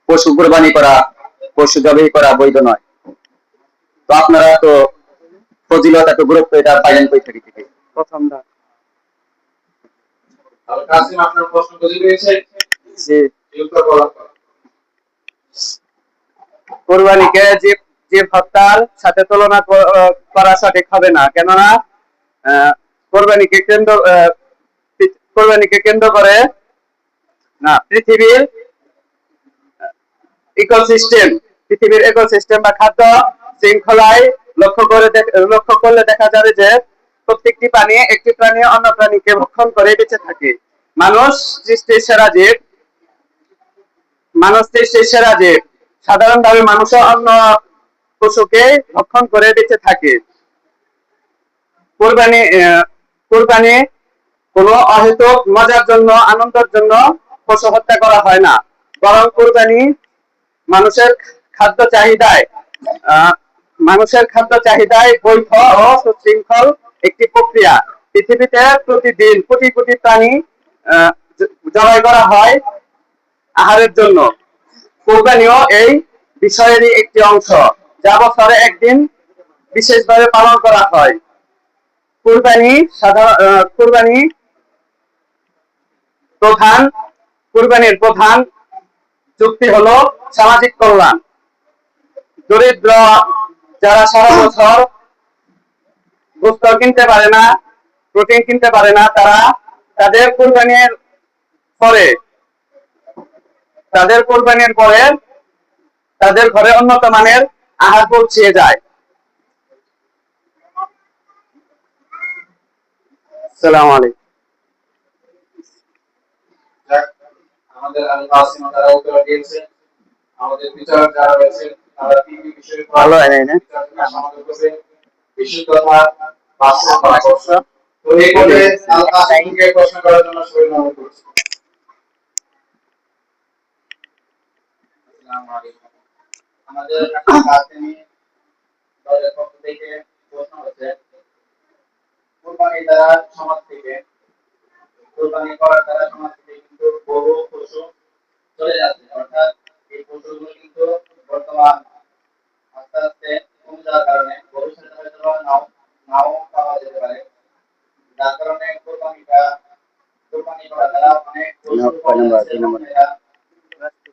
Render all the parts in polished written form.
পশু কুরবানি করা, পশু জবাই করা বৈধ নয়। তো আপনারা তো ফজিলত এত গুরুত্ব এটা পাইলেন কই থেকে? প্রথমটা কাসিম আপনার প্রশ্ন বুঝে পেয়েছেন? জি। উত্তর বলা কোরবানিকে জীব হত্যার সাথে তুলনা করা সঠিক হবে না, কেননা কোরবানিকে কেন্দ্র করে না পৃথিবীর ইকোসিস্টেম বা খাদ্য শৃঙ্খলায় লক্ষ্য করলে দেখা যাবে যে প্রত্যেকটি প্রাণী একটি প্রাণী অন্য প্রাণীকে ভক্ষণ করে বেঁচে থাকে। মানুষ সৃষ্টির সেরা জীব। সাধারণভাবে মানুষও অন্য পশুকে ভক্ষণ করে বেঁচে থাকে। কোরবানি কোনো অহেতুক মজার জন্য, আনন্দের জন্য পশু হত্যা করা হয় না, বরং কোরবানি মানুষের খাদ্য চাহিদায় বৈধ ও সুশৃঙ্খল একটি প্রক্রিয়া। পৃথিবীতে প্রতিদিন কোটি কোটি প্রাণী জবাই করা হয় আহারের জন্য। কোরবানিও এই বিষয়েরই একটি অংশ, যা বছরে একদিন বিশেষভাবে পালন করা হয়। কোরবানির প্রধান যুক্তি হলো সামাজিক কল্যাণ। দরিদ্র যারা সারা বছর গোশত কিনতে পারে না, প্রোটিন কিনতে পারে না, তারা তাদের কোরবানির পরে তাদের ঘরে উন্নত মানের আহার পৌঁছিয়ে যায়। আসসালামু আলাইকুম। আমাদের কাসিম তারা উত্তর দিয়েছে। আমাদের বিচারক যারা রয়েছেন তারা তিনটি বিষয়ে ভালো হয় না সমাধান করবে। বিশুদ্ধতা, বাস্তবতা, তো এই পর্বে আল কাসিমকে প্রশ্ন করার জন্য শরীর নাম করছি। আসসালামু আলাইকুম। আমাদের কাসিমি দলের পক্ষ থেকে প্রশ্ন হচ্ছে, কুরবানি দ্বারা সমাজ থেকে কোরবানি করার দ্বারা সমাজ থেকে কিন্তু বহু পশু চলে যাচ্ছে, অর্থাৎ এই পশুগুলো কিন্তু বর্তমান আস্তে আস্তে কমে যাওয়ার কারণে ভবিষ্যতে হয়তো নাও পাওয়া যেতে পারে, যার কারণে কোরবানি করার দ্বারা অনেক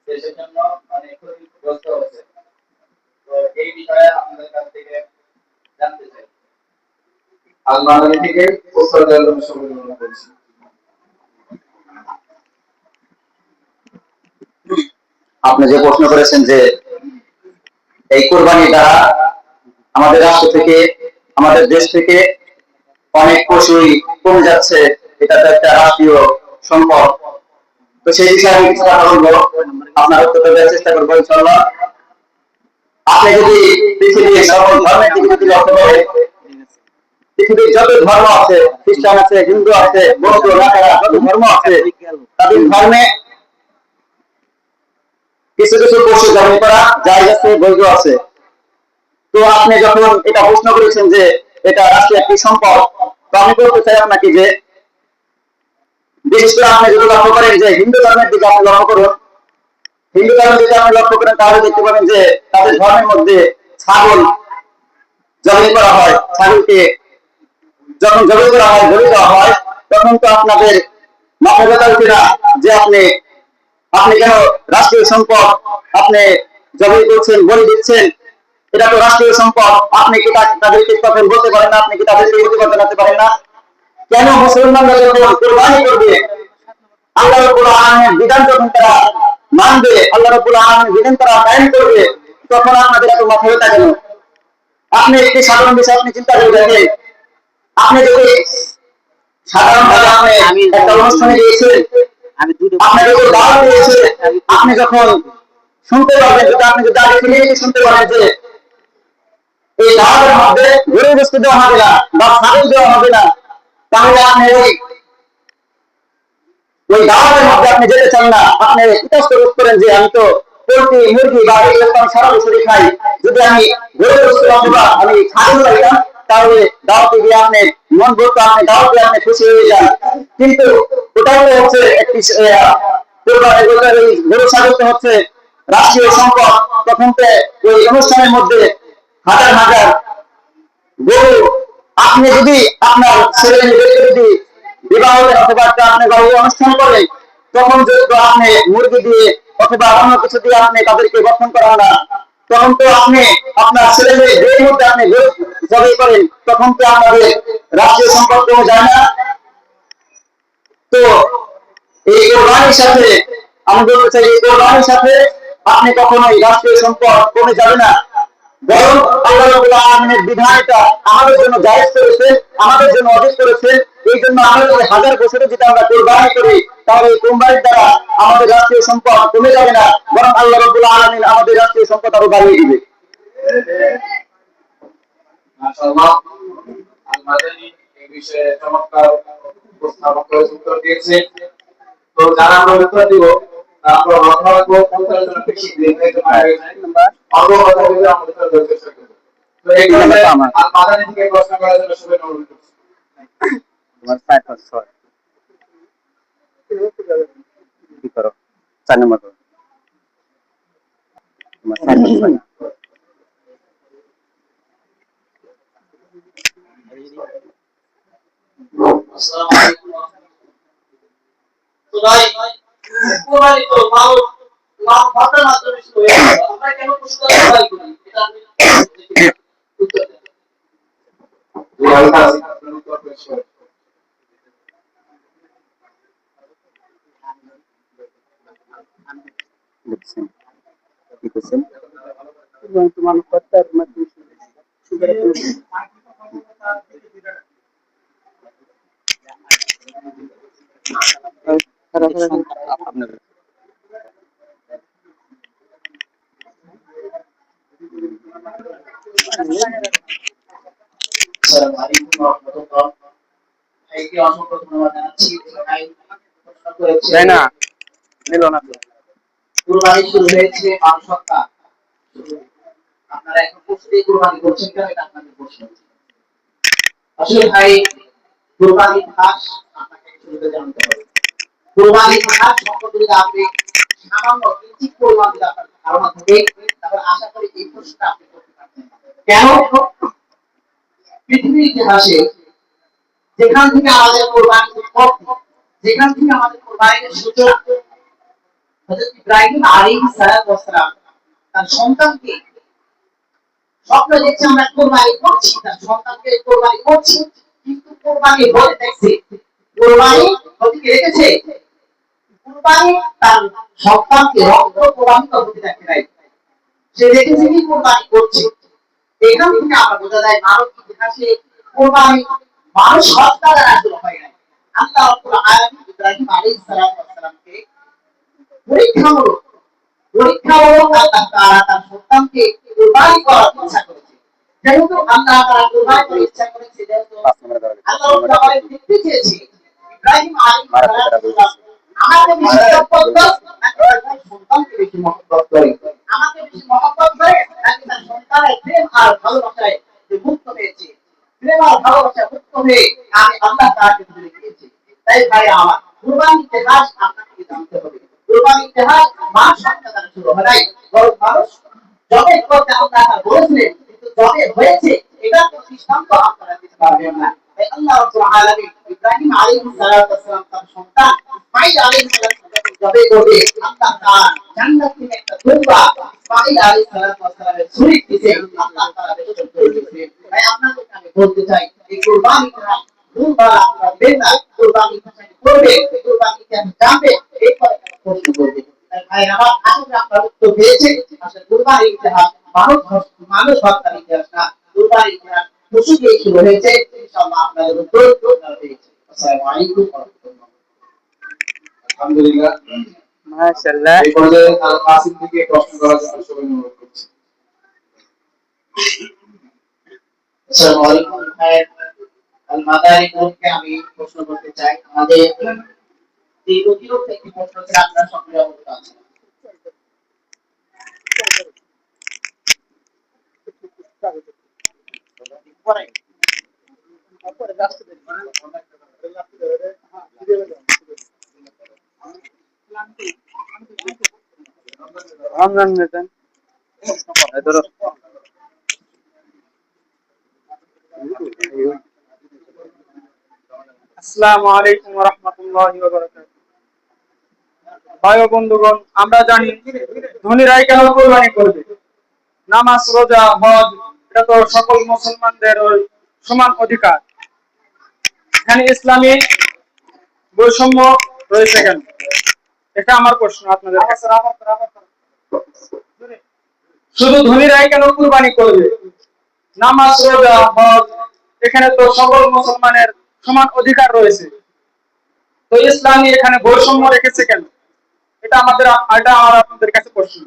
দেশের জন্য অনেক ক্ষতিগ্রস্ত হচ্ছে। তো এই বিষয়ে আপনাদের কাছ থেকে জানতে চাই। আল বাঙালি থেকে উত্তর দেওয়ার জন্য সম্বোধনা করছি। আপনি যে প্রশ্ন করেছেন যে এই কোরবানি দ্বারা আমাদের রাষ্ট্র থেকে, আমাদের দেশ থেকে অনেক পশুই কমে যাচ্ছে, এটা তো একটা রাষ্ট্রীয় সম্পদ। তো সেই বিষয়ে আমি কিছু কথা বলবো, আপনার উত্তর দেওয়ার চেষ্টা করবো ইনশাআল্লাহ। আপনি যদি পৃথিবীর সকল ধর্মের দিকে যদি লক্ষ্য করেন, পৃথিবীর যত ধর্ম আছে, খ্রিস্টান আছে, হিন্দু আছে, বৌদ্ধ, নাগারা, যত ধর্ম আছে, তাদের ধর্মে কিছু কিছু পশু জবাই করা জায়েজ আছে, বৈধ আছে। তো আপনি যখন এটা প্রশ্ন করেছেন যে এটা রাষ্ট্রীয় একটি সম্পদ, তো আমি বলতে চাই আপনাকে যে বিশেষ করে আপনি যদি লক্ষ্য করেন যে হিন্দু ধর্মের দিকে আপনি লক্ষ্য করুন, হিন্দু ধর্মের দিকে আপনি লক্ষ্য করেন তাহলে দেখতে পাবেন যে তাদের ধর্মের মধ্যে ছাগল জবাই করা হয়। ছাগলকে যখন জবাই করা হয়, বলি দেওয়া হয়, তখন তো আপনাদের মাথা ব্যথা উঠে না যে আপনি কেন রাষ্ট্রীয় সম্পদ আপনি জবাই করছেন, বলি দিচ্ছেন, এটা তো রাষ্ট্রীয় সম্পদ। আপনি কি তাদেরকে তখন বলতে পারেন না? আপনি কি তাদেরকে প্রতিবাদ জানাতে পারেন না? কেন মুসলমানরা যখন কোরবানি করবে, আল্লাহ রাব্বুল আলামিনের বিধান যখন তারা মানবে, আল্লাহ রাব্বুল আলামিনের বিধান তারা কায়েম করবে, তখন আপনাদের এত মাথা ব্যথা কেন? আপনি একটি সাধারণ বিষয় আপনি চিন্তা করে দেখেন, আপনি যদি সাধারণভাবে আপনি একটা অনুষ্ঠানে গিয়েছিলেন, আপনাকে কেউ দাওয়াত দিয়েছে, আপনি যখন শুনতে পারবেন, আপনি যদি আগে ফিরে শুনতে পারেন যে এই দাওয়াতের মধ্যে গরুর গোশত দেওয়া হবে না বা ছাগল দেওয়া হবে না, তাহলে আপনি ওই দাওয়াতের মধ্যে আপনি যেতে চান না। আপনি ইতস্ত বোধ করেন যে আমি তো পোল্ট্রি, মুরগি বা এগুলো আমি সারা বছরই খাই, যদি আমি গরুর গোশত অথবা আমি ছাগল খাইতাম তাহলে দাওয়াতে গিয়ে আপনি মন ভরতো, আপনি দাওয়াতে আপনি খুশি হয়ে যান। কিন্তু ওটাই তো হচ্ছে একটি গরু ছাগল তো হচ্ছে রাষ্ট্রীয় সম্পদ, তখন তো ওই অনুষ্ঠানের মধ্যে হাজার হাজার গরু, আপনি যদি আপনার ছেলে মেয়েদেরকে যদি বিবাহ দেন অথবা আপনি বিবাহ অনুষ্ঠান করেন, তখন যদি আপনি মুরগি দিয়ে অথবা অন্য কিছু দিয়ে আপনি তাদেরকে গঠন করান না, তখন তো আপনি আপনার ছেলে মেয়েদের মধ্যে আপনি জবাই করেন, তখন তো আমাদের রাষ্ট্রীয় সম্পদ কমে যায় না। তো এই কোরবানির সাথে আমি বলতে চাই, এই কোরবানির সাথে আপনি কখনোই রাষ্ট্রীয় সম্পদ কমে যাবে না, বরং আল্লাহ রাব্বুল আলামিনের বিধান এটা আমাদের জন্য জায়েজ করেছে, আমাদের জন্য অধিক করেছে। এই জন্য আমরা যদি হাজার বছরে যদি আমরা কোরবানি করি, তাহলে এই কোরবানির দ্বারা আমাদের রাষ্ট্রীয় সম্পদ কমে যাবে না, বরং আল্লাহ রাব্বুল আলামিন আমাদের রাষ্ট্রীয় সম্পদ আরো বাড়িয়ে দিবে। মাশাআল্লাহ, আল-মাদানী এই বিষয়ে চমৎকার উপস্থাপন করে উত্তর দিয়েছে। তো যারা আমরা উত্তর দিব, আমরা কথা বলবো, উত্তরের জন্য বেশি দেরি হয়ে যায়, অল্প কথা বলে আমরা উত্তর দেওয়ার চেষ্টা করব। তো এই কারণে আল-মাদানী থেকে প্রশ্ন করার জন্য সবাই অনুরোধ করছি। তোমার 4-5-6 কি করো 4 নম্বর করো, তোমার 4-5-6 আসসালামু আলাইকুম। তো ভাই, কোরবানি তো ভাতার মাধ্যমে শুরু হয়ে গেল, আমরা কেন পশু জবাই করি? এটা আপনি উত্তর দেন। জি, হালকা আছে, আপনার উত্তর পেশ করেন। লিখছেন কি করছেন এবং তোমার কর্তার মাধ্যমে সুগার আপনার আসসালামু আলাইকুম ওয়া রাহমাতুল্লাহ। ভাইকে অসংখ্য ধন্যবাদ জানাচ্ছি। ভাই প্রশ্ন করেছে, তাই না নিল না তো কুরবানি শুরু হয়েছে মানুষ হত্যা, আপনারা এখন পশু দিয়ে কুরবানি করছেন কেন? এটা আপনাদের প্রশ্ন। আসলে ভাই, কুরবানি খাস আপনাকে শুরুতে জানতে হবে। কুরবানি খাস সম্পর্কে যদি আপনি সামান্য কিঞ্চিত পরিমাণ যদি আপনার ধারণা থাকে, তাহলে আশা করি এই প্রশ্নটা আপনি করতে পারবেন। কেন? পৃথিবীর ইতিহাসে যেখান থেকে আমাদের কোরবানি উৎপত্তি, যেখান থেকে আমাদের কোরবানির সূচনা, হযরত ইব্রাহিম আলাইহিস সালাম তার সন্তানকে স্বপ্নে দেখছে আমরা কোরবানি করছি, তার সন্তানকে কোরবানি করছি, কিন্তু কোরবানি হয়ে দেখছে কোরবানি হতে রেখেছে, কোরবানি তার সন্তানকে রক্ত প্রবাহিত হতে দেখে নাই, সে দেখেছে কি কোরবানি করছে। এখান থেকে আমরা বোঝা যায় মানব ইতিহাসে কোরবানি মানুষ হত্যা দ্বারা শুরু হয় নাই। আল্লাহ রাব্বুল আলামিন ইব্রাহিম আলাইহিস সালামকে পরীক্ষামূলক আল্লাহ তাআলা তার সন্তানকে কুরবানি করার ইচ্ছা করেছে। যেহেতু আল্লাহ তাআলা কুরবানি করার ইচ্ছা করেছে, যেহেতু আল্লাহ রাব্বুল আলামিন দেখতে চেয়েছে ইব্রাহিম আলাইহিস সালাম আমাকে বেশি মহব্বত করে নাকি তার সন্তানকে বেশি মহব্বত করে, আমাকে বেশি মহব্বত করে নাকি তার সন্তানের প্রেম আর ভালোবাসায় যে মুক্ত হয়েছে, প্রেম আর ভালোবাসায় মুক্ত হয়ে আমি আল্লাহ তাআলাকে ভুলে গিয়েছি। তাই ভাই আমার কুরবানির ইতিহাস আপনাকে জানতে হবে। কুরবানির ইতিহাস মানুষ হত্যা দ্বারা শুরু হয় নাই, বরং মানুষ জবাই করতে আল্লাহ তাআলা বলেছিলেন, কিন্তু জবাই হয়েছে এটা তো দৃষ্টান্ত আপনারা দিতে পারবেন না। তাই আল্লাহ রাব্বুল আলামিন ইব্রাহিম আলাইহিস সালাম তার সন্তান ইসমাঈল আলাইহিস সালাম যখন জবাই করবে, আল্লাহ তাআলা জান্নাত থেকে একটা দুম্বা ইসমাঈল আলাইহিস সালামের শরীর থেকে আল্লাহ তাআলা বের করে দিয়েছেন। তাই আপনাদের আমি বলতে চাই, এই কুরবানিটা দুম্বা আপনারা দেন না, কুরবানি করবে, কুরবানি কেন জানবে, এরপরে প্রশ্ন করবে। তাই ভাই আমার আসলে আপনার উত্তর পেয়েছে। আসলে কুরবানির ইতিহাস মানুষ হত্যার ইতিহাস না, কুরবানির ইতিহাস পশু দিয়ে শুরু হয়েছে। ইনশাআল্লাহ আপনাদের উত্তর আপনারা পেয়েছেন। আসসালামু আলাইকুম ওয়া রাহমাতুল্লাহ। আলহামদুলিল্লাহ, মাশাআল্লাহ এই পর্যায়ে আল কাসিম থেকে প্রশ্ন করার জন্য সবাই অনুরোধ করছি। আসসালামু আলাইকুম ভাই, আল-মাদানী গ্রুপকে আমি প্রশ্ন করতে চাই। আমাদের এই অতিরিক্ত একটি প্রশ্ন থেকে আপনারা সকলে অবগত আছেন। রমজান দিতেন ধরো আসসালামু আলাইকুম ওয়া রাহমাতুল্লাহি ওয়া বারাকাতুহু। ভাই ও বন্ধুগণ, আমরা জানি ধনীরাই কেন কোরবানি করবে। নামাজ, রোজা, হজ এটা তো সকল মুসলমানদের ওই সমান অধিকার। এখানে ইসলামী বৈষম্য রয়েছে কেন? এটা আমার প্রশ্ন আপনাদের কাছে। শুধু ধনীরাই কেন কুরবানি করবে? নামাজ, রোজা, হজ এখানে তো সকল মুসলমানের সমান অধিকার রয়েছে। তো ইসলামী এখানে বৈষম্য রেখেছে কেন? এটা আমার আপনাদের কাছে প্রশ্ন।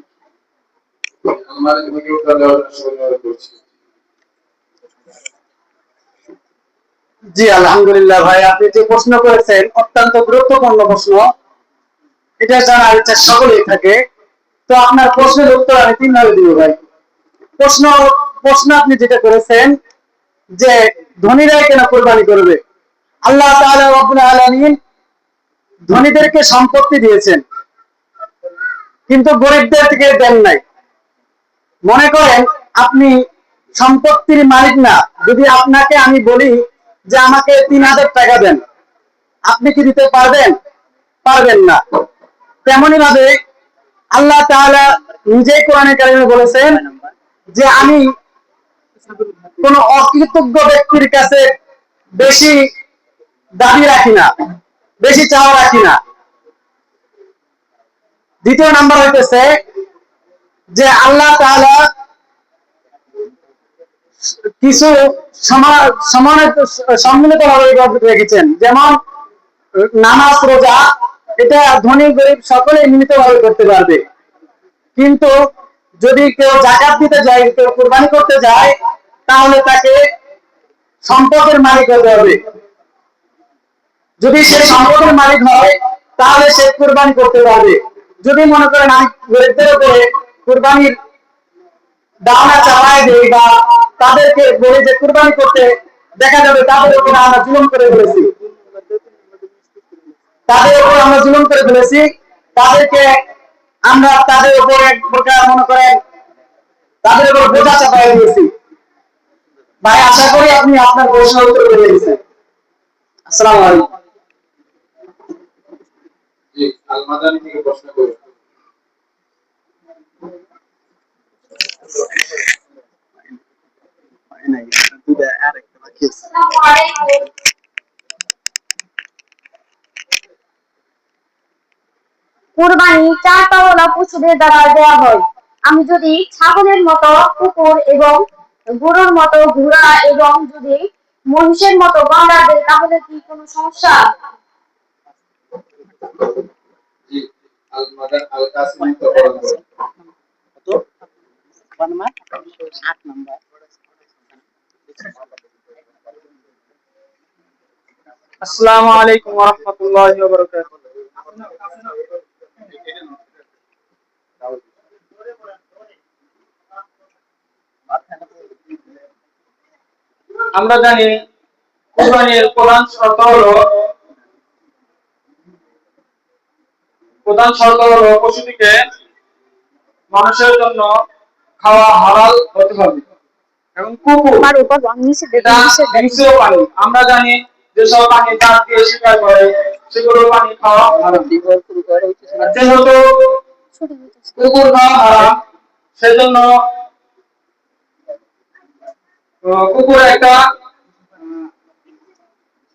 জি আলহামদুলিল্লাহ ভাই, আপনি যে প্রশ্ন করেছেন অত্যন্ত গুরুত্বপূর্ণ প্রশ্ন। এটা জানার ইচ্ছা সকলেই থাকে। তো আপনার প্রশ্নের উত্তর আমি তিনভাবে দিব ভাই। প্রশ্ন প্রশ্ন আপনি যেটা করেছেন যে ধনীরাই কেন কোরবানি করবে। আল্লাহ তাআলা রব্বুল আলামিন ধনীদেরকে সম্পত্তি দিয়েছেন, কিন্তু গরিবদেরকে দেন নাই। মনে করেন আপনি সম্পত্তির মালিক না, যদি আপনাকে আমি বলি যে আমাকে 3000 টাকা দেন, আপনি কি দিতে পারবেন? পারবেন না। তেমনি ভাবে আল্লাহ তাআলা নিজেই কোরআনে কারিমে বলেছেন যে আমি কোন অকৃতজ্ঞ ব্যক্তির কাছে বেশি দাবি রাখি না, বেশি চাওয়া রাখি না। দ্বিতীয় নাম্বার হইতেছে যে আল্লাহ তাআলা কিছু সম্মিলিত ভাবে রেখেছেন, যেমন নামাজ, রোজা এটা ধনী গরিব সকলে মিলিত ভাবে করতে পারবে। কিন্তু যদি কেউ যাকাত দিতে যায়, কেউ কুরবানি করতে যায়, তাহলে তাকে সম্পদের মালিক হতে হবে। যদি সে সম্পদের মালিক হয় তাহলে সে কুরবানি করতে পারবে। যদি মনে করেন আমি গরিবদের উপরে কুরবানির দাওনা চাপায় দেই বা তাদেরকে বলি যে কুরবানি করতে, দেখা যাবে তাদের উপরে আমরা জুলুম করে ফেলেছি, তাদেরকে আমরা তাদের উপর এক প্রকার মনে করেন তাদের উপর বোঝা চাপাই দিয়েছি। ভাই আশা করি আপনি আপনার প্রশ্ন উত্তর পেয়ে গেছেন। আসসালামু আলাইকুম। জি, আল-মাদানী থেকে প্রশ্ন করুন। কুরবানি চার পাওয়ালা পশুদের দ্বারা দেওয়া হয়। আমি যদি ছাগলের মতো কুকুর এবং গরুর মতো ঘোড়া এবং যদি মহিষের মতো গন্ডার দেই তাহলে কি কোনো সমস্যা? জি, আল-মাদান আল-কাসিমি উত্তর করুন। আসসালামু আলাইকুম ওয়া রাহমাতুল্লাহি ওয়া বারাকাতুহু। আমরা জানি কুরবানির প্রধান শর্ত হলো পশুটিকে মানুষের জন্য খাওয়া হালাল হতে হবে। এবং কুকুর এটা হিংস্র প্রাণী। আমরা জানি যেসব প্রাণী দাঁত দিয়ে শিকার করে সেগুলো প্রাণী খাওয়া হারাম। আর যেহেতু কুকুর খাওয়া হারাম, সেজন্য কুকুর একটা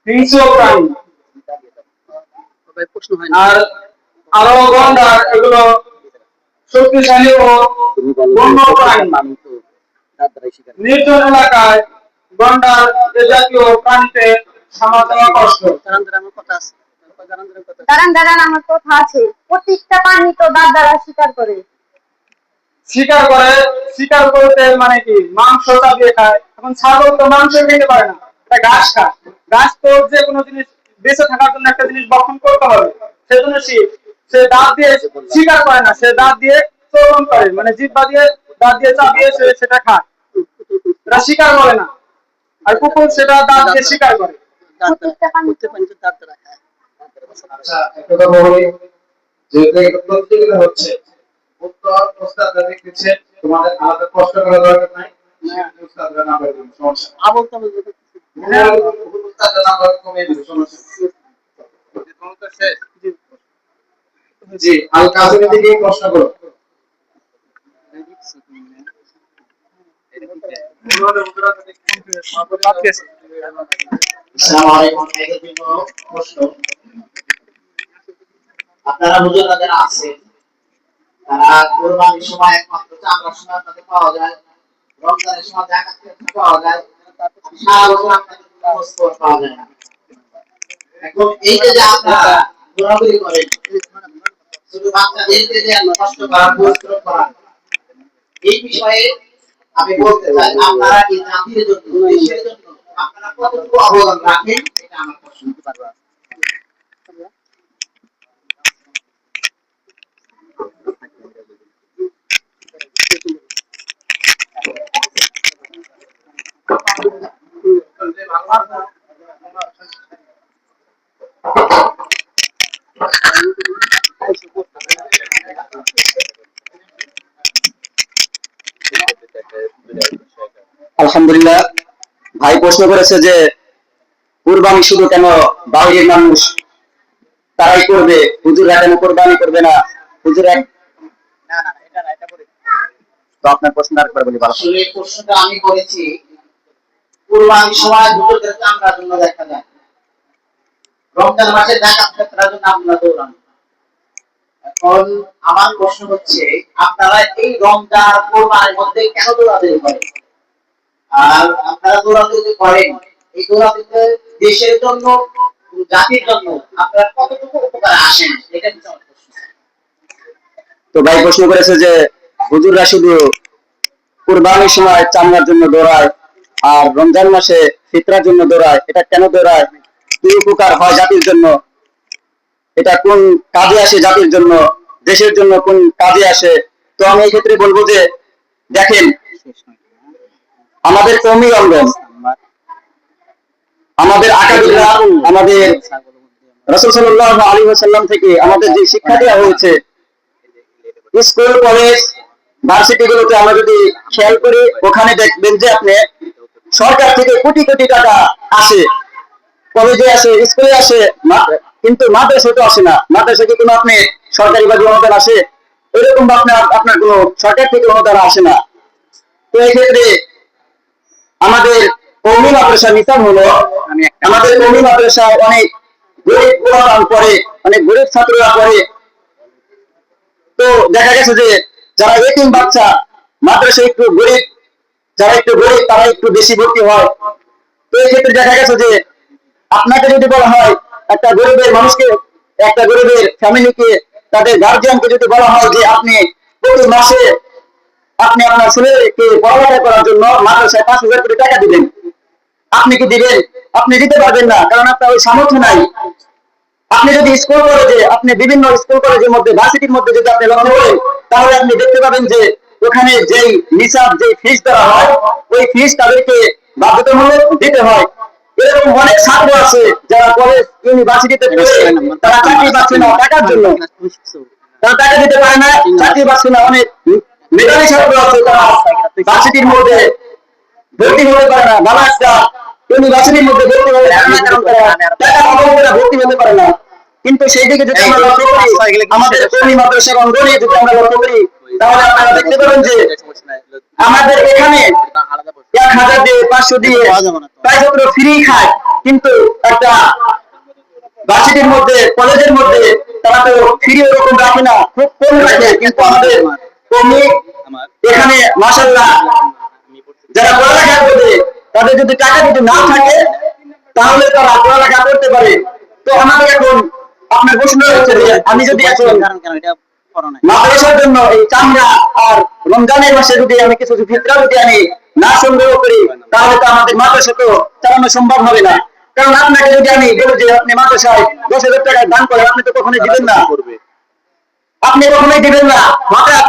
হিংস্র প্রাণী। আর আরো গন্ডার এগুলো শক্তিশালী ও বন্য প্রাণী। নির্জন এলাকায় গন্ডার এ জাতীয় প্রাণীতে সামাল দেওয়া কষ্ট। দাঁড়ান আমার কথা আছে। প্রত্যেকটা প্রাণী তো দাঁত দ্বারা শিকার করতে মানে কি মাংস চাপিয়ে খায়। এখন ছাগল তো মাংস খেতে পারে না, এটা ঘাস খায়। ঘাস তো যে কোনো জিনিস বেঁচে থাকার জন্য একটা জিনিস ভক্ষণ করতে হবে, সেজন্য সে দাঁত দিয়ে শিকার করে না, সে দাঁত দিয়ে চলন করে, মানে জিহ্বা দিয়ে দাঁত দিয়ে চাপিয়ে সেটা খায়। এটা শিকার করে না। আর কুকুর সেটা দাঁত দিয়ে শিকার করে। আচ্ছা, একটা কথা বলি, যেহেতু এটা প্রতিযোগিতা হচ্ছে, উত্তর ওস্তাদরা দেখতেছে, তোমাদের আলাদা কষ্ট করা দরকার নাই। ওস্তাদরা নাম্বার দিবেন, সমস্যা নেই। ওস্তাদরা নাম্বার কমিয়ে দিবে, সমস্যা নেই। জি, আল কাসিম থেকে প্রশ্ন করো। আসসালামু আলাইকুম। এর জন্য প্রশ্ন, আপনারা হুজুররা যারা আছেন তারা কুরবানির সময় একমাত্র চামড়ার সময় আপনাদের পাওয়া যায়, রমজানের সময় জাকাত পাওয়া যায়, সারা বছর আপনাদের কোনো খোঁজ পাওয়া যায় না। এখন এই যে আপনারা ঘোরাঘুরি করেন, শুধু বাচ্চাদেরকে যে কষ্ট করা, পরিশ্রম করা, এই বিষয়ে আমি বলতে চাই আপনারা এই জাতির জন্য, দেশের জন্য আপনারা কতটুকু অবদান রাখেন, এটা আমার প্রশ্ন। আলহামদুলিল্লাহ, ভাই প্রশ্ন করেছে যে কুরবানি শুধু কেন বাইরের মানুষ তারাই করবে, হুজুররা কেন কোরবানি করবে না? হুজুর তো আপনার প্রশ্ন আরেকবার বলি ভালো। আসলে এই প্রশ্নটা আমি করেছি, কুরবানির সময় হুজুরদের চামড়ার জন্য দেখা যায়, রমজান মাসে জাকাত ফিতরার জন্য আপনারা দৌড়ান। এখন আমার প্রশ্ন হচ্ছে, আপনারা এই রমজান কোরবানির মধ্যে কেন দৌড়াদৌড়ি করেন? আর আপনারা দৌড়াদৌড়ি করেন, এই দৌড়াদৌড়িতে দেশের জন্য, জাতির জন্য আপনারা কতটুকু উপকার আসেন, এটা হচ্ছে আমার প্রশ্ন। তো ভাই প্রশ্ন করেছে যে হুজুররা শুধু কুরবানির সময় চামড়ার জন্য দৌড়ায় আর রমজান মাসে ফিতরার জন্য দৌড়ায়, এটা কেন দৌড়ায়, কি উপকার হয় জাতির জন্য, এটা কোন কাজে আসে জাতির জন্য, দেশের জন্য কোন কাজে আসে? তো আমি এই ক্ষেত্রে বলবো যে দেখেন, আমাদের কওমি রমজান, আমাদের আকাবিররা, আমাদের রাসূল সাল্লাল্লাহু আলাইহি ওয়াসাল্লাম থেকে আমাদের যে শিক্ষা দেওয়া হয়েছে, স্কুল কলেজ ভার্সিটি গুলোতে আমরা যদি খেয়াল করি, ওখানে দেখবেন যে আপনি সরকার থেকে কোটি কোটি টাকা আসে, কলেজে আসে, স্কুলে আসে, কিন্তু মাদ্রাসায় তো আসে না। মাদ্রাসায় কি কোনো আপনি সরকারি ভাবে অনুদান আসে? এরকম আপনার কোনো সরকার থেকে অনুদান আসে না। তো এক্ষেত্রে আমাদের কওমি মাদ্রাসা নিতাম হলো, আমাদের কওমি মাদ্রাসায় অনেক গরিব পোলাপান পড়ে, অনেক গরিব ছাত্ররা পড়ে। তো দেখা গেছে যে যারা এতিম বাচ্চা, মাদ্রাসায় একটু গরিব, যারা একটু গরিব তারা একটু বেশি ভর্তি হয়। তো এই ক্ষেত্রে দেখা গেছে যে আপনাকে যদি বলা হয়, একটা গরিবের মানুষকে, একটা গরিবের ফ্যামিলিকে, তাদের গার্জিয়ানকে যদি বলা হয় যে আপনি প্রতি মাসে আপনি আপনার ছেলেকে পড়ালেখা করার জন্য মাদ্রাসায় 5,000 করে টাকা দিবেন, আপনি কি দিবেন? আপনি দিতে পারবেন না, কারণ আপনার ওই সামর্থ্য নাই। আপনি যদি স্কুল কলেজে, আপনি বিভিন্ন স্কুল কলেজের মধ্যে, ভার্সিটির মধ্যে যদি আপনি লক্ষ্য করেন, তাহলে আপনি দেখতে পাবেন যে ওখানে যেই নিসাব, যে ফিস দেওয়া হয়, ওই ফিস তাদেরকে বাধ্যতামূলক দিতে হয়। এরকম অনেক ছাত্র আছে যারা কলেজ ইউনিভার্সিটিতে পড়ে তারা চাকরি পাচ্ছে না টাকার জন্য, তারা টাকা দিতে পারে না, চাকরি পাচ্ছে না। অনেক মেধাবী ছাত্র আছে তারা ভার্সিটির মধ্যে ভর্তি হতে পারে না, ভালো একটা ইউনিভার্সিটির মধ্যে ভর্তি হতে পারে না, কারণ টাকা অভাবে তারা ভর্তি হতে পারে না। কিন্তু সেই দিকে যদি আমরা লক্ষ্য করি, আমাদের কওমি মাদ্রাসার অঙ্গনে যদি আমরা লক্ষ্য করি, তাহলে আপনারা দেখতে পাবেন যে আমাদের এখানে 1,000 দিয়ে 500 দিয়ে প্রায় ছাত্র ফ্রি খায়, কিন্তু একটা ভার্সিটির মধ্যে, কলেজের মধ্যে তারা তো ফ্রি ওরকম রাখে না, খুব কম রাখে। কিন্তু আমাদের কওমি এখানে মাশাআল্লাহ যারা পড়ালেখা করবে, তাদের যদি টাকা যদি না থাকে তাহলে তারা পড়ালেখা করতে পারে। তো আমাদের এখন আপনার প্রশ্ন হচ্ছে যে আমি যদি এখন মাদ্রাসার জন্য এই চামড়া আর রমজানের মাসে যদি আমি কিছু ফিতরা যদি আমি না সংগ্রহ করি, তাহলে তো আমাদের মাদ্রাসা তো চালানো সম্ভব হবে না। কারণ আপনাকে যদি আমি বলি যে আপনি মাদ্রাসায় 10,000 টাকা দান করেন, আপনি তো কখনোই দিবেন না, আপনি কখনোই দিবেন না। হঠাৎ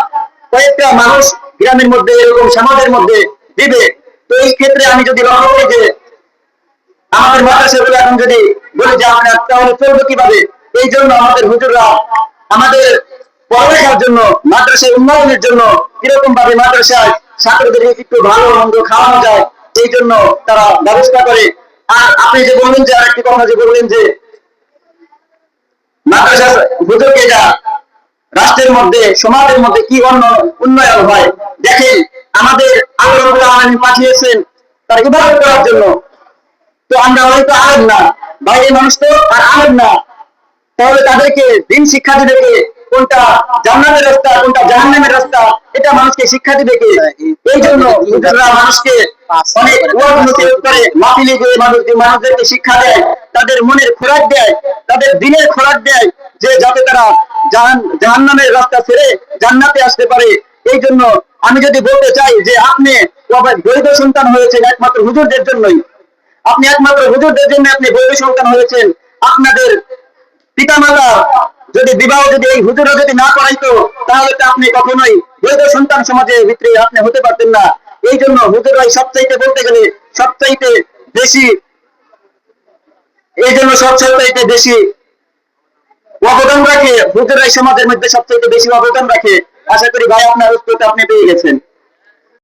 কয়েকটা মানুষ গ্রামের মধ্যে, এরকম সমাজের মধ্যে দিবে। তো এই ক্ষেত্রে আমি যদি লক্ষ্য করি যে আমাদের মাদ্রাসাগুলো এখন যদি বলি যে আপনার, তাহলে চলবে কিভাবে? এই জন্য আমাদের হুজুররা, আমাদের পড়ালেখার জন্য, মাদ্রাসায় উন্নয়নের জন্য, কিরকম ভাবে মাদ্রাসায় ছাত্রদের একটু ভালো মন্দ খাওয়ানো যায় এই জন্য তারা ব্যবস্থা করে। আর আপনি যে বললেন যে আরেকটি কথা যে বললেন যে মাদ্রাসা হুজুরকে এটা রাষ্ট্রের মধ্যে সমাজের মধ্যে কি উন্নয়ন হয় দেখেন, আমাদের আল্লাহ রাব্বুল আলামিন পাঠিয়েছেন তার ইবাদত করার জন্য। তো আমরা হয়তো আলেম না, বাইরের মানুষ তো আর আলেম না, তাহলে তাদেরকে দিন শিক্ষা দিবে কে, কোনটা জান্নাতের রাস্তা কোনটা জাহান্নামের রাস্তা এটা মানুষকে শিক্ষা দিবে কে? এই জন্য হুজুররা মানুষকে অনেক ওয়াজ নসিহত করে, মাহফিলে গিয়ে মানুষদেরকে শিক্ষা দেয়, তাদের মনের খোরাক দেয়, তাদের দিনের খোরাক দেয়, যে যাতে তারা জাহান্নামের রাস্তা ছেড়ে জান্নাতে আসতে পারে। এই জন্য আমি যদি বলতে চাই যে আপনি বৈধ সন্তান হয়েছেন একমাত্র হুজুরদের জন্যই, আপনি একমাত্র হুজুরদের জন্য আপনি বৈধ সন্তান হয়েছেন। আপনাদের পিতামাতা যদি বিবাহ যদি এই হুজুররা যদি না করাইতো তাহলে তো আপনি কখনোই বৈধ সন্তান সমাজের ভিতরে আপনি হতে পারতেন না। এই জন্য হুজুররাই সবচাইতে বলতে গেলে সবচাইতে বেশি, এই জন্য সবচাইতে বেশি অবদান রাখে, হুজুররাই সমাজের মধ্যে সবচাইতে বেশি অবদান রাখে। আশা করি ভাই আপনার উত্তরটা আপনি পেয়ে গেছেন।